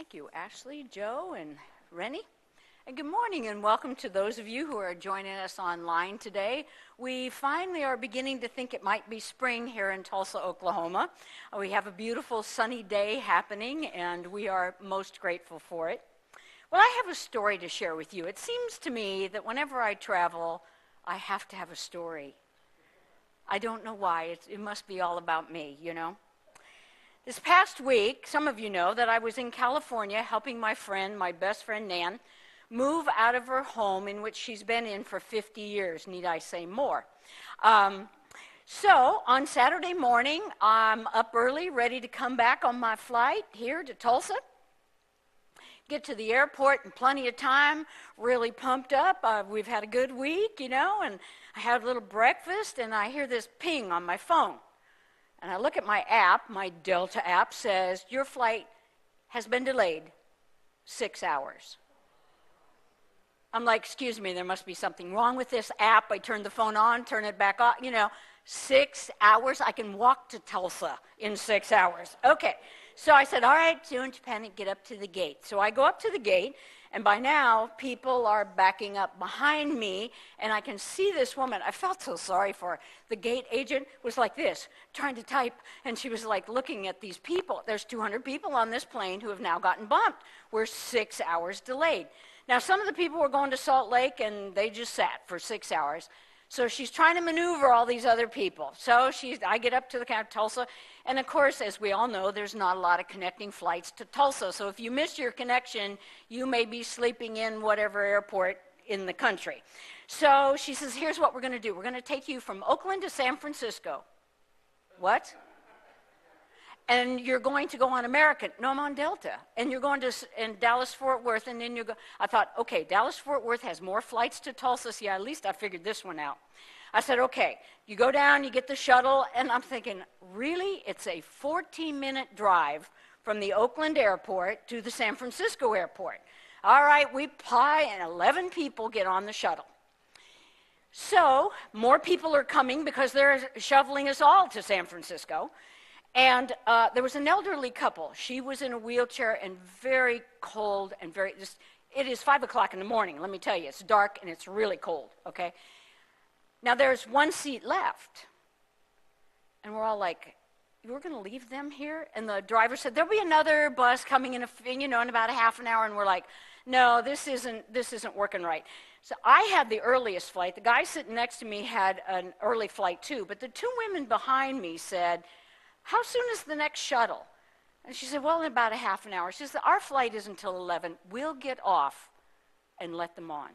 Thank you, Ashley, Joe, and Rennie. And good morning, and welcome to those of you who are joining us online today. We finally are beginning to think it might be spring here in Tulsa, Oklahoma. We have a beautiful sunny day happening, and we are most grateful for it. Well, I have a story to share with you. It seems to me that whenever I travel, I have to have a story. I don't know why. It must be all about me, you know. This past week, some of you know that I was in California helping my best friend Nan, move out of her home in which she's been in for 50 years. Need I say more? So on Saturday morning, I'm up early, ready to come back on my flight here to Tulsa. Get to the airport in plenty of time, really pumped up. We've had a good week, you know, and I had a little breakfast, and I hear this ping on my phone. And I look at my app, my Delta app says, your flight has been delayed 6 hours. I'm like, excuse me, there must be something wrong with this app. I turn the phone on, turn it back off, 6 hours. I can walk to Tulsa in 6 hours. Okay, so I said, all right, don't panic, get up to the gate. So I go up to the gate, and by now, people are backing up behind me, and I can see this woman. I felt so sorry for her. The gate agent was like this, trying to type, and she was like looking at these people. There's 200 people on this plane who have now gotten bumped. We're 6 hours delayed. Now, some of the people were going to Salt Lake, and they just sat for 6 hours. So she's trying to maneuver all these other people. So I get up to the Tulsa, and of course, as we all know, there's not a lot of connecting flights to Tulsa. So if you miss your connection, you may be sleeping in whatever airport in the country. So she says, here's what we're going to do. We're going to take you from Oakland to San Francisco. What? And you're going to go on American. No, I'm on Delta. And you're going to Dallas-Fort Worth, and then I thought, okay, Dallas-Fort Worth has more flights to Tulsa. So yeah, at least I figured this one out. I said, okay, you go down, you get the shuttle, and I'm thinking, really? It's a 14-minute drive from the Oakland airport to the San Francisco airport. All right, we apply, and 11 people get on the shuttle. So more people are coming because they're shoveling us all to San Francisco. And there was an elderly couple. She was in a wheelchair and very cold and it is 5 o'clock in the morning, let me tell you. It's dark and it's really cold, okay? Now there's one seat left. And we're all like, we're going to leave them here? And the driver said, there'll be another bus coming in, in about a half an hour. And we're like, no, this isn't working right. So I had the earliest flight. The guy sitting next to me had an early flight too. But the two women behind me said, how soon is the next shuttle? And she said, well, in about a half an hour. She said, our flight is until 11. We'll get off and let them on.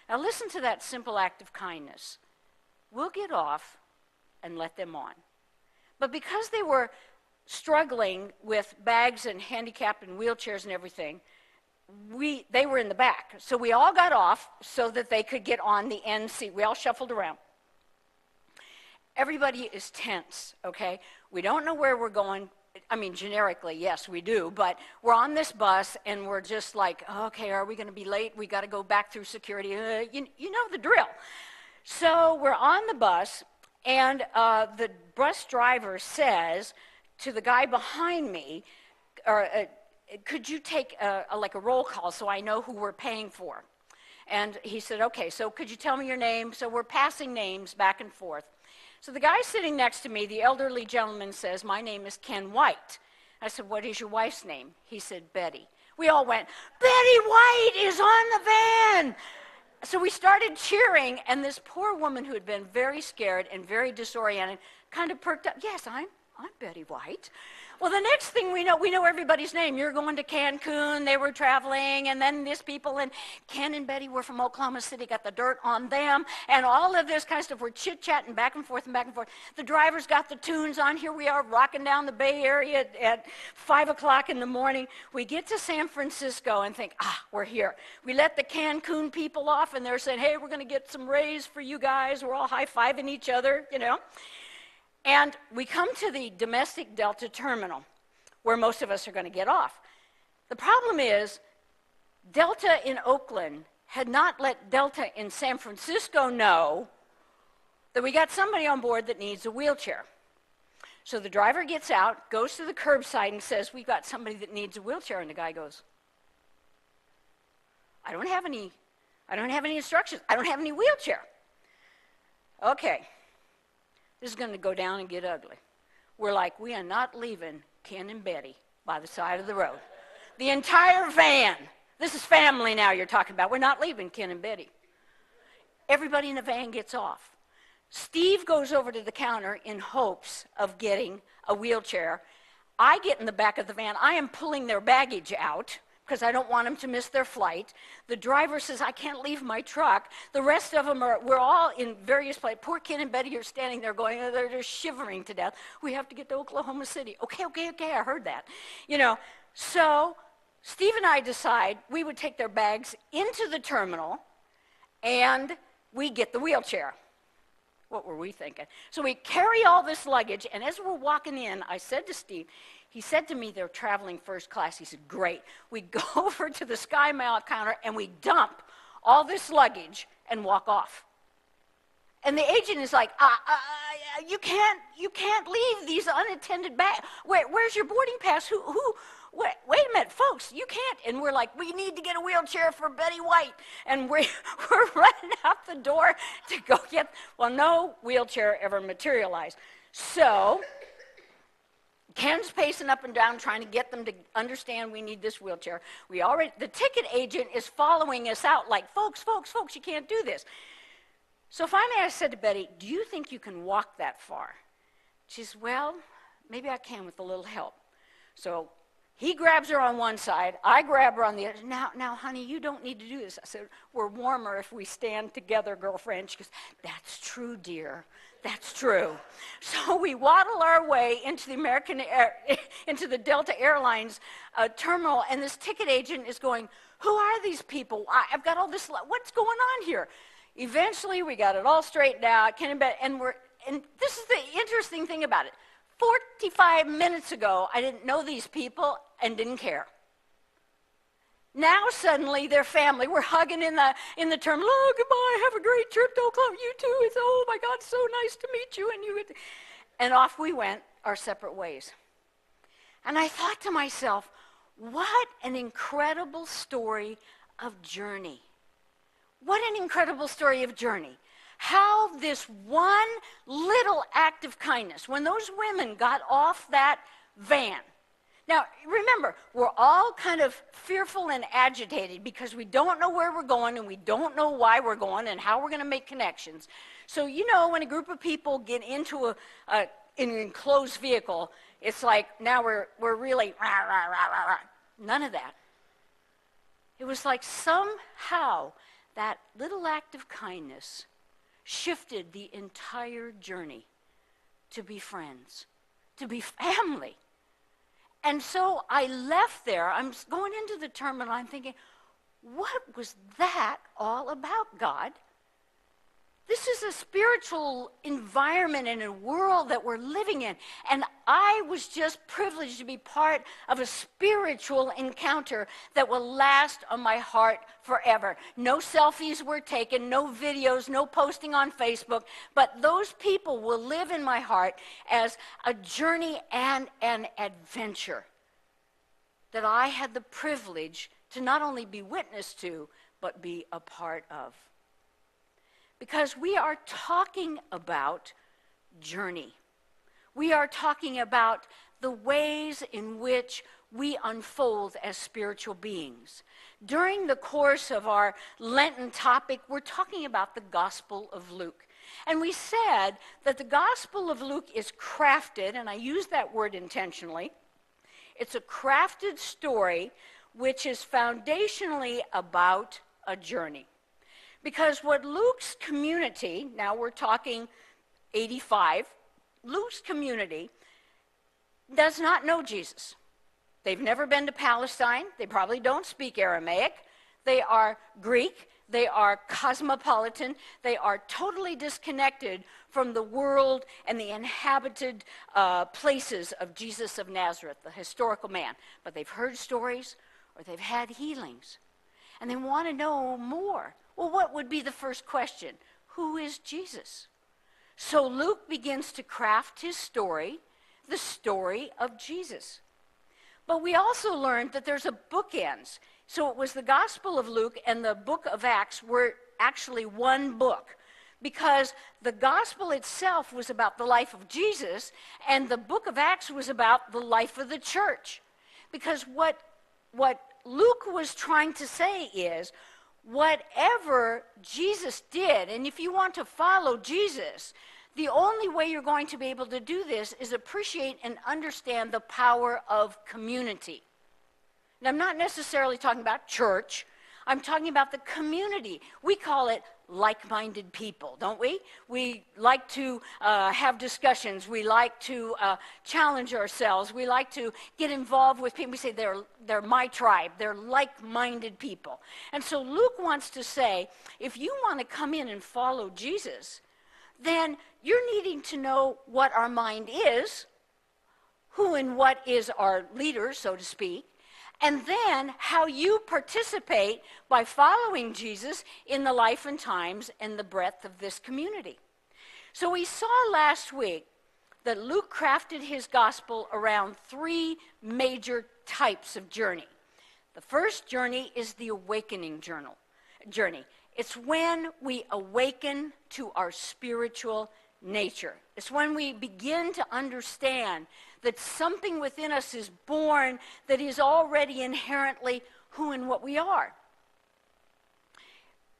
Now listen to that simple act of kindness. We'll get off and let them on. But because they were struggling with bags and handicapped and wheelchairs and everything, they were in the back. So we all got off so that they could get on the end seat. We all shuffled around. Everybody is tense, okay? We don't know where we're going. I mean, generically, yes, we do. But we're on this bus, and we're just like, okay, are we going to be late? We got to go back through security. You know the drill. So we're on the bus, and the bus driver says to the guy behind me, could you take a roll call so I know who we're paying for? And he said, okay, so could you tell me your name? So we're passing names back and forth. So the guy sitting next to me, the elderly gentleman, says, my name is Ken White. I said, what is your wife's name? He said, Betty. We all went, Betty White is on the van. So we started cheering, and this poor woman who had been very scared and very disoriented kind of perked up. Yes, I'm Betty White. Well, the next thing we know everybody's name. You're going to Cancun, they were traveling, and then these people, and Ken and Betty were from Oklahoma City, got the dirt on them, and all of this kind of stuff. We're chit-chatting back and forth and back and forth. The driver's got the tunes on. Here we are rocking down the Bay Area at 5 o'clock in the morning. We get to San Francisco and think, we're here. We let the Cancun people off, and they're saying, hey, we're going to get some raise for you guys. We're all high-fiving each other, And we come to the domestic Delta terminal, where most of us are going to get off. The problem is, Delta in Oakland had not let Delta in San Francisco know that we got somebody on board that needs a wheelchair. So the driver gets out, goes to the curbside and says, we've got somebody that needs a wheelchair. And the guy goes, I don't have any instructions. I don't have any wheelchair. Okay, this is going to go down and get ugly. We're like, we are not leaving Ken and Betty by the side of the road. The entire van. This is family now you're talking about. We're not leaving Ken and Betty. Everybody in the van gets off. Steve goes over to the counter in hopes of getting a wheelchair. I get in the back of the van. I am pulling their baggage out because I don't want them to miss their flight. The driver says, I can't leave my truck. The rest of them we're all in various places. Poor Ken and Betty are standing there going, they're just shivering to death. We have to get to Oklahoma City. Okay, I heard that. So Steve and I decide we would take their bags into the terminal and we get the wheelchair. What were we thinking? So we carry all this luggage, and as we're walking in, I said to Steve, he said to me, they're traveling first class. He said, great. We go over to the Sky Mile counter, and we dump all this luggage and walk off. And the agent is like, you can't leave these unattended bags. Where's your boarding pass? Wait a minute, folks, you can't. And we're like, we need to get a wheelchair for Betty White. And we're running out the door to go get, well, no wheelchair ever materialized. So Ken's pacing up and down trying to get them to understand we need this wheelchair. The ticket agent is following us out like, folks, you can't do this. So finally I said to Betty, do you think you can walk that far? She says, well, maybe I can with a little help. So he grabs her on one side, I grab her on the other. Now, honey, you don't need to do this. I said, we're warmer if we stand together, girlfriend. She goes, that's true, dear. That's true. So we waddle our way into the Delta Airlines terminal, and this ticket agent is going, who are these people? I've got all this, what's going on here? Eventually, we got it all straightened out, and this is the interesting thing about it. 45 minutes ago, I didn't know these people and didn't care. Now suddenly they're family. We're hugging in the terminal. Oh, goodbye. Have a great trip to Oklahoma. You too. It's oh my God, so nice to meet you. And off we went our separate ways. And I thought to myself, what an incredible story of journey. What an incredible story of journey. How this one little act of kindness, when those women got off that van. Now, remember, we're all kind of fearful and agitated because we don't know where we're going and we don't know why we're going and how we're going to make connections. So, when a group of people get into an enclosed vehicle, it's like now we're really rah, rah, rah, rah, rah. None of that. It was like somehow that little act of kindness shifted the entire journey to be friends, to be family. And so I left there. I'm going into the terminal. I'm thinking, what was that all about, God? This is a spiritual environment and a world that we're living in. And I was just privileged to be part of a spiritual encounter that will last on my heart forever. No selfies were taken, no videos, no posting on Facebook, but those people will live in my heart as a journey and an adventure that I had the privilege to not only be witness to, but be a part of. Because we are talking about journey. We are talking about the ways in which we unfold as spiritual beings. During the course of our Lenten topic, we're talking about the Gospel of Luke. And we said that the Gospel of Luke is crafted, and I use that word intentionally. It's a crafted story which is foundationally about a journey. Because what Luke's community, now we're talking 85, Luke's community does not know Jesus. They've never been to Palestine. They probably don't speak Aramaic. They are Greek. They are cosmopolitan. They are totally disconnected from the world and the inhabited places of Jesus of Nazareth, the historical man. But they've heard stories or they've had healings. And they want to know more. Well, what would be the first question? Who is Jesus? So Luke begins to craft his story the story of Jesus. But we also learned that there's a bookends. So it was the Gospel of Luke and the book of Acts were actually one book, because the gospel itself was about the life of Jesus, and the book of Acts was about the life of the church. Because what Luke was trying to say is, whatever Jesus did, and if you want to follow Jesus, the only way you're going to be able to do this is appreciate and understand the power of community. And I'm not necessarily talking about church. I'm talking about the community. We call it like-minded people, don't we? We like to have discussions. We like to challenge ourselves. We like to get involved with people. We say they're my tribe. They're like-minded people. And so Luke wants to say, if you want to come in and follow Jesus, then you're needing to know what our mind is, who and what is our leader, so to speak, and then how you participate by following Jesus in the life and times and the breadth of this community. So we saw last week that Luke crafted his gospel around three major types of journey. The first journey is the awakening journey. It's when we awaken to our spiritual nature. It's when we begin to understand that something within us is born that is already inherently who and what we are.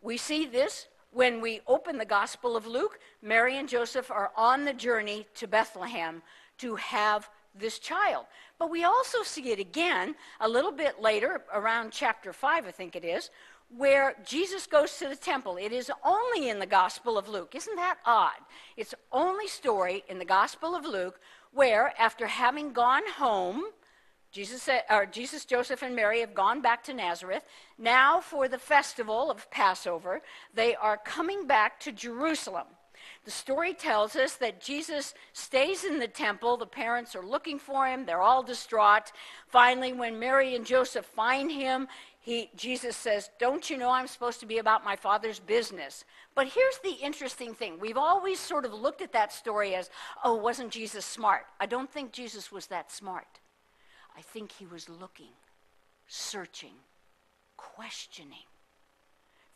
We see this when we open the Gospel of Luke. Mary and Joseph are on the journey to Bethlehem to have this child. But we also see it again a little bit later, around chapter 5, I think it is, where Jesus goes to the temple. It is only in the Gospel of Luke. Isn't that odd? It's the only story in the Gospel of Luke where, after having gone home, Jesus, Joseph, and Mary have gone back to Nazareth. Now, for the festival of Passover, they are coming back to Jerusalem. The story tells us that Jesus stays in the temple. The parents are looking for him. They're all distraught. Finally, when Mary and Joseph find him, Jesus says, "Don't you know I'm supposed to be about my Father's business?" But here's the interesting thing. We've always sort of looked at that story as, oh, wasn't Jesus smart? I don't think Jesus was that smart. I think he was looking, searching, questioning.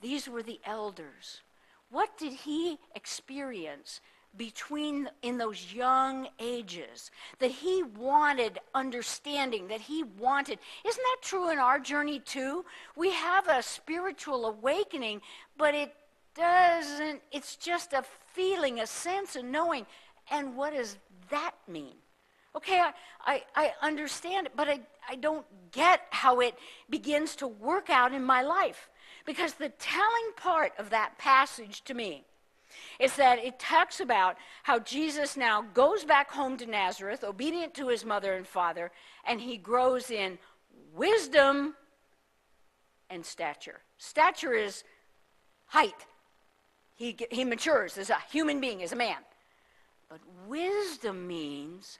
These were the elders. What did he experience in those young ages that he wanted understanding, that he wanted? Isn't that true in our journey too? We have a spiritual awakening, but it's just a feeling, a sense of knowing. And what does that mean? Okay, I understand it, but I don't get how it begins to work out in my life. Because the telling part of that passage to me is that it talks about how Jesus now goes back home to Nazareth, obedient to his mother and father, and he grows in wisdom and stature. Stature is height. He matures as a human being, as a man. But wisdom means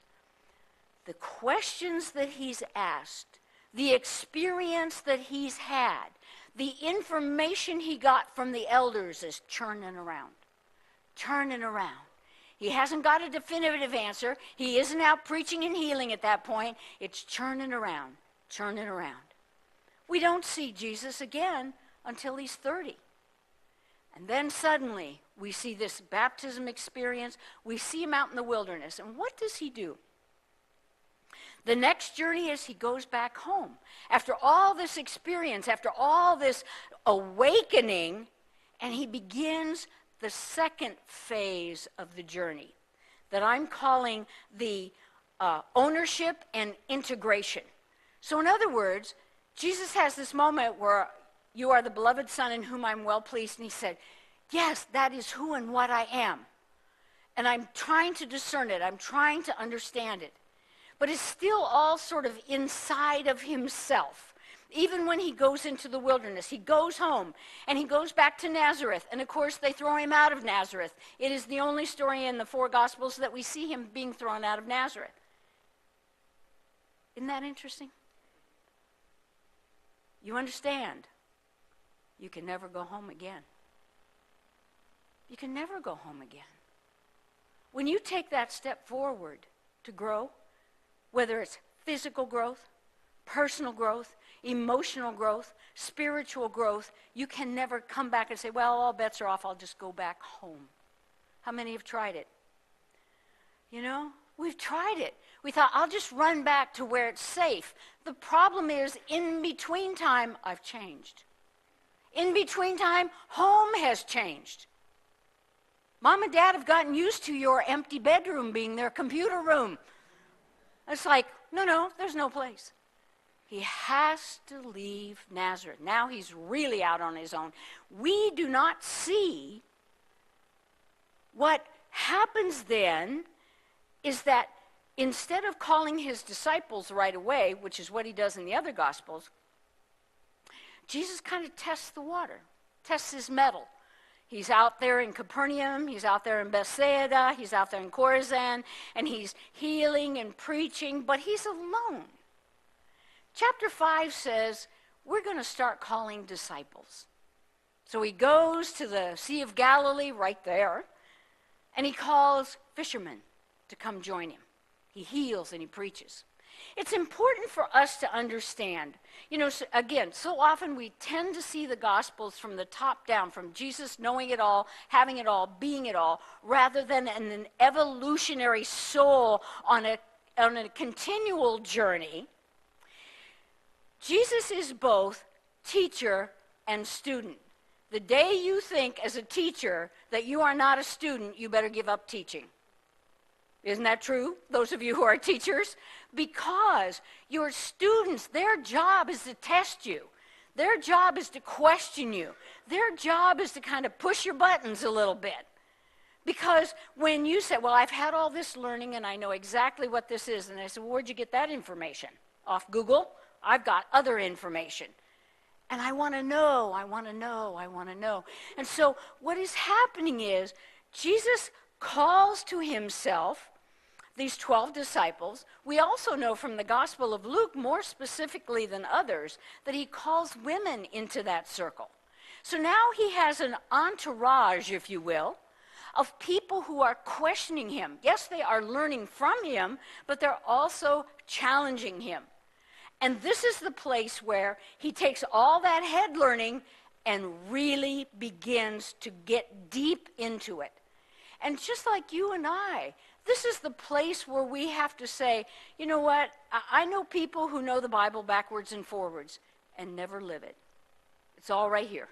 the questions that he's asked, the experience that he's had, the information he got from the elders is churning around. He hasn't got a definitive answer. He isn't out preaching and healing at that point. It's churning around. We don't see Jesus again until he's 30. And then suddenly we see this baptism experience. We see him out in the wilderness. And what does he do? The next journey is he goes back home. After all this experience, after all this awakening, and he begins the second phase of the journey that I'm calling the ownership and integration. So in other words, Jesus has this moment where you are the beloved Son in whom I'm well pleased, and he said, yes, that is who and what I am. And I'm trying to discern it. I'm trying to understand it. But it's still all sort of inside of himself. Even when he goes into the wilderness, he goes home and he goes back to Nazareth. And of course, they throw him out of Nazareth. It is the only story in the four Gospels that we see him being thrown out of Nazareth. Isn't that interesting? You understand, you can never go home again. You can never go home again. When you take that step forward to grow, whether it's physical growth, personal growth, emotional growth, spiritual growth, you can never come back and say, well, all bets are off, I'll just go back home. How many have tried it? You know, we've tried it. We thought, I'll just run back to where it's safe. The problem is, in between time, I've changed. In between time, home has changed. Mom and Dad have gotten used to your empty bedroom being their computer room. It's like, no, there's no place. He has to leave Nazareth. Now he's really out on his own. We do not see what happens then is that instead of calling his disciples right away, which is what he does in the other Gospels, Jesus kind of tests the water, tests his mettle. He's out there in Capernaum, he's out there in Bethsaida, he's out there in Chorazin, and he's healing and preaching, but he's alone. Chapter 5 says, we're going to start calling disciples. So he goes to the Sea of Galilee right there, and he calls fishermen to come join him. He heals and he preaches. It's important for us to understand, again, so often we tend to see the Gospels from the top down, from Jesus knowing it all, having it all, being it all, rather than an evolutionary soul on a continual journey. Jesus is both teacher and student. The day you think as a teacher that you are not a student, you better give up teaching. Isn't that true, those of you who are teachers? Because your students, their job is to test you. Their job is to question you. Their job is to kind of push your buttons a little bit. Because when you say, well, I've had all this learning and I know exactly what this is, and I said, well, where'd you get that information? Off Google? I've got other information. And I want to know, I want to know, I want to know. And so what is happening is Jesus calls to himself these 12 disciples. We also know from the Gospel of Luke, more specifically than others, that he calls women into that circle. So now he has an entourage, if you will, of people who are questioning him. Yes, they are learning from him, but they're also challenging him. And this is the place where he takes all that head learning and really begins to get deep into it. And just like you and I, this is the place where we have to say, you know what, I know people who know the Bible backwards and forwards and never live it. It's all right here.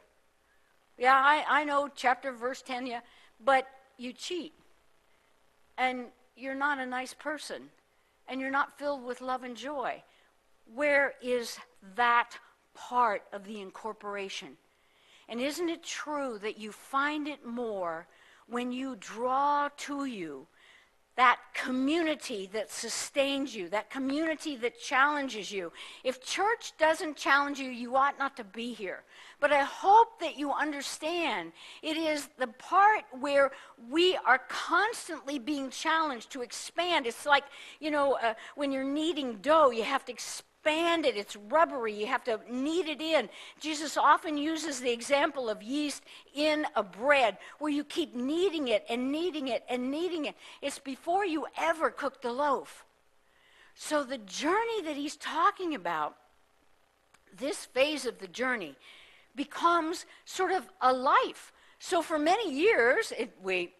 Yeah, I know chapter, verse 10, yeah, but you cheat. And you're not a nice person. And you're not filled with love and joy. Where is that part of the incorporation? And isn't it true that you find it more when you draw to you that community that sustains you, that community that challenges you? If church doesn't challenge you, you ought not to be here. But I hope that you understand it is the part where we are constantly being challenged to expand. It's like, when you're kneading dough, you have to expand it. It's rubbery. You have to knead it in. Jesus often uses the example of yeast in a bread where you keep kneading it and kneading it and kneading it. It's before you ever cook the loaf. So the journey that he's talking about, this phase of the journey, becomes sort of a life. So for many years, we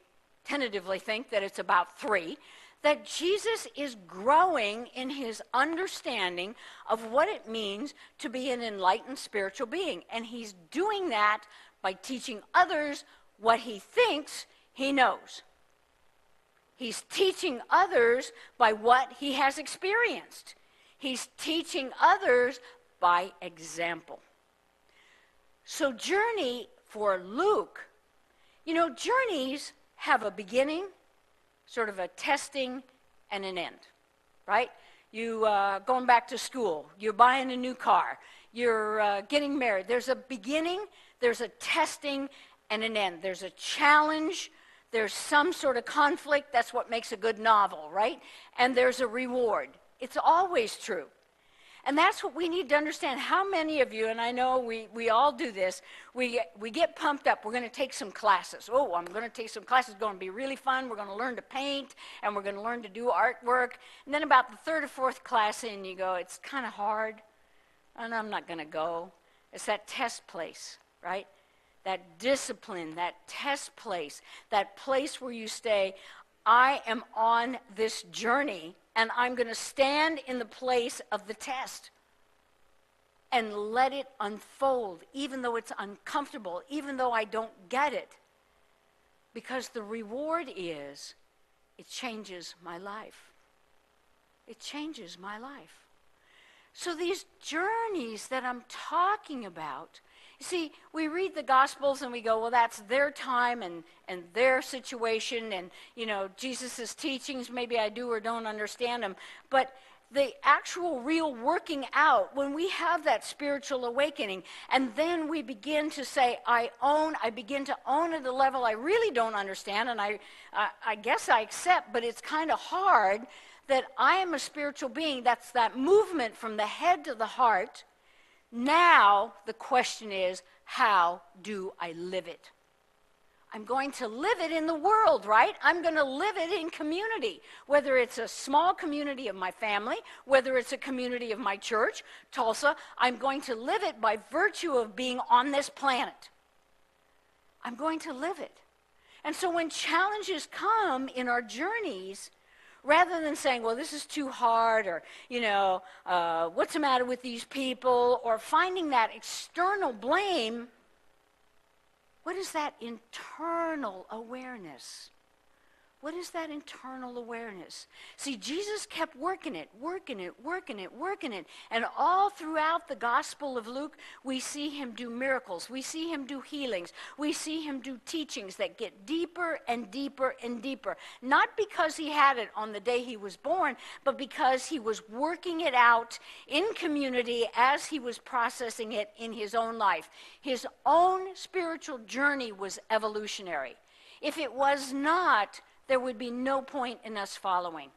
tentatively think that it's about 3, that Jesus is growing in his understanding of what it means to be an enlightened spiritual being. And he's doing that by teaching others what he thinks he knows. He's teaching others by what he has experienced. He's teaching others by example. So journey for Luke, journeys have a beginning, sort of a testing, and an end, right? You going back to school, you're buying a new car, you're getting married. There's a beginning, there's a testing, and an end. There's a challenge, there's some sort of conflict. That's what makes a good novel, right? And there's a reward. It's always true. And that's what we need to understand. How many of you, and I know we all do this, we get pumped up. We're going to take some classes. Oh, I'm going to take some classes. It's going to be really fun. We're going to learn to paint, and we're going to learn to do artwork. And then about the third or fourth class in, you go, it's kind of hard, and I'm not going to go. It's that test place, right? That discipline, that test place, that place where you say, I am on this journey, and I'm going to stand in the place of the test and let it unfold, even though it's uncomfortable, even though I don't get it. Because the reward is, it changes my life. It changes my life. So these journeys that I'm talking about, you see, we read the Gospels and we go, well, that's their time and their situation and, Jesus' teachings, maybe I do or don't understand them. But the actual real working out, when we have that spiritual awakening, and then we begin to say, I begin to own at a level I really don't understand, and I guess I accept, but it's kind of hard, that I am a spiritual being. That's that movement from the head to the heart. Now, the question is, how do I live it? I'm going to live it in the world, right? I'm going to live it in community, whether it's a small community of my family, whether it's a community of my church, Tulsa. I'm going to live it by virtue of being on this planet. I'm going to live it. And so when challenges come in our journeys, rather than saying, well, this is too hard, or, what's the matter with these people, or finding that external blame, what is that internal awareness? What is that internal awareness? See, Jesus kept working it. And all throughout the Gospel of Luke, we see him do miracles. We see him do healings. We see him do teachings that get deeper and deeper and deeper. Not because he had it on the day he was born, but because he was working it out in community as he was processing it in his own life. His own spiritual journey was evolutionary. If it was not, there would be no point in us following,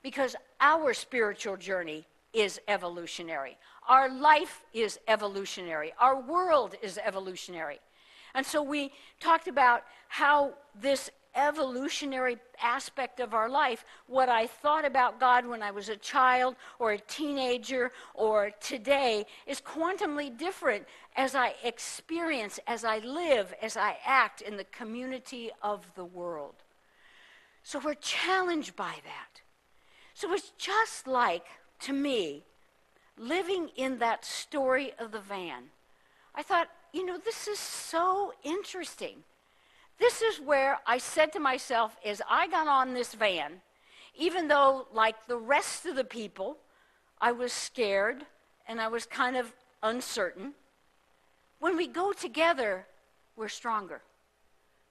because our spiritual journey is evolutionary. Our life is evolutionary. Our world is evolutionary. And so we talked about how this evolutionary aspect of our life, what I thought about God when I was a child or a teenager or today, is quantumly different as I experience, as I live, as I act in the community of the world. So we're challenged by that. So it's just like, to me, living in that story of the van. I thought, this is so interesting. This is where I said to myself, as I got on this van, even though, like the rest of the people, I was scared and I was kind of uncertain, when we go together, we're stronger,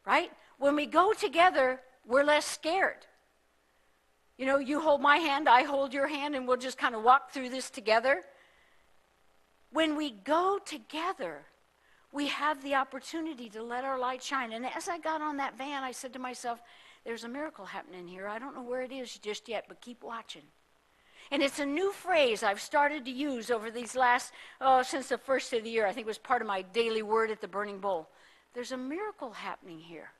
right? When we go together, we're less scared. You hold my hand, I hold your hand, and we'll just kind of walk through this together. When we go together, we have the opportunity to let our light shine. And as I got on that van, I said to myself, there's a miracle happening here. I don't know where it is just yet, but keep watching. And it's a new phrase I've started to use over these last, since the first of the year. I think it was part of my daily word at the Burning Bowl. There's a miracle happening here.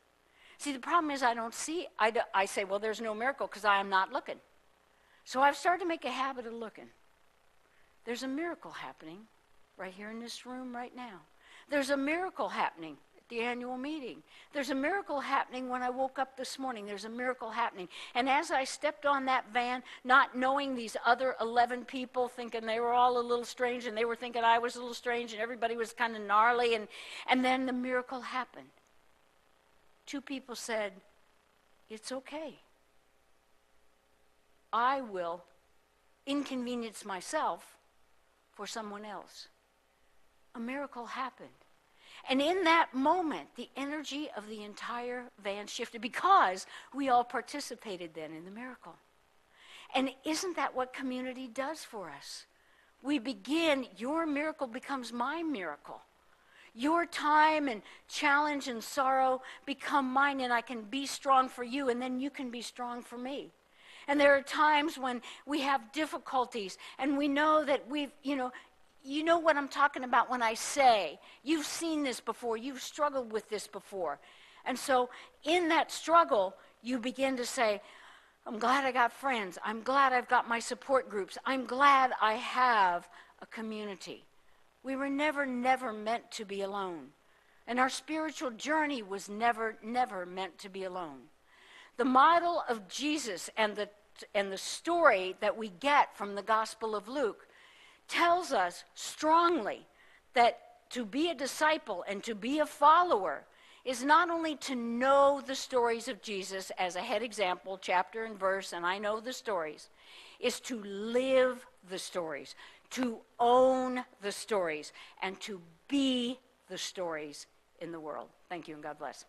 See, the problem is I don't see, I say, well, there's no miracle because I am not looking. So I've started to make a habit of looking. There's a miracle happening right here in this room right now. There's a miracle happening at the annual meeting. There's a miracle happening when I woke up this morning. There's a miracle happening. And as I stepped on that van, not knowing these other 11 people, thinking they were all a little strange, and they were thinking I was a little strange, and everybody was kind of gnarly, and then the miracle happened. 2 people said, it's okay. I will inconvenience myself for someone else. A miracle happened. And in that moment, the energy of the entire van shifted because we all participated then in the miracle. And isn't that what community does for us? We begin, your miracle becomes my miracle. Your time and challenge and sorrow become mine, and I can be strong for you, and then you can be strong for me. And there are times when we have difficulties and we know that you know what I'm talking about when I say, you've seen this before, you've struggled with this before. And so in that struggle, you begin to say, I'm glad I got friends. I'm glad I've got my support groups. I'm glad I have a community. We were never meant to be alone. And our spiritual journey was never meant to be alone. The model of Jesus and the story that we get from the Gospel of Luke tells us strongly that to be a disciple and to be a follower is not only to know the stories of Jesus as a head example, chapter and verse, and I know the stories, is to live the stories, to own the stories, and to be the stories in the world. Thank you, and God bless.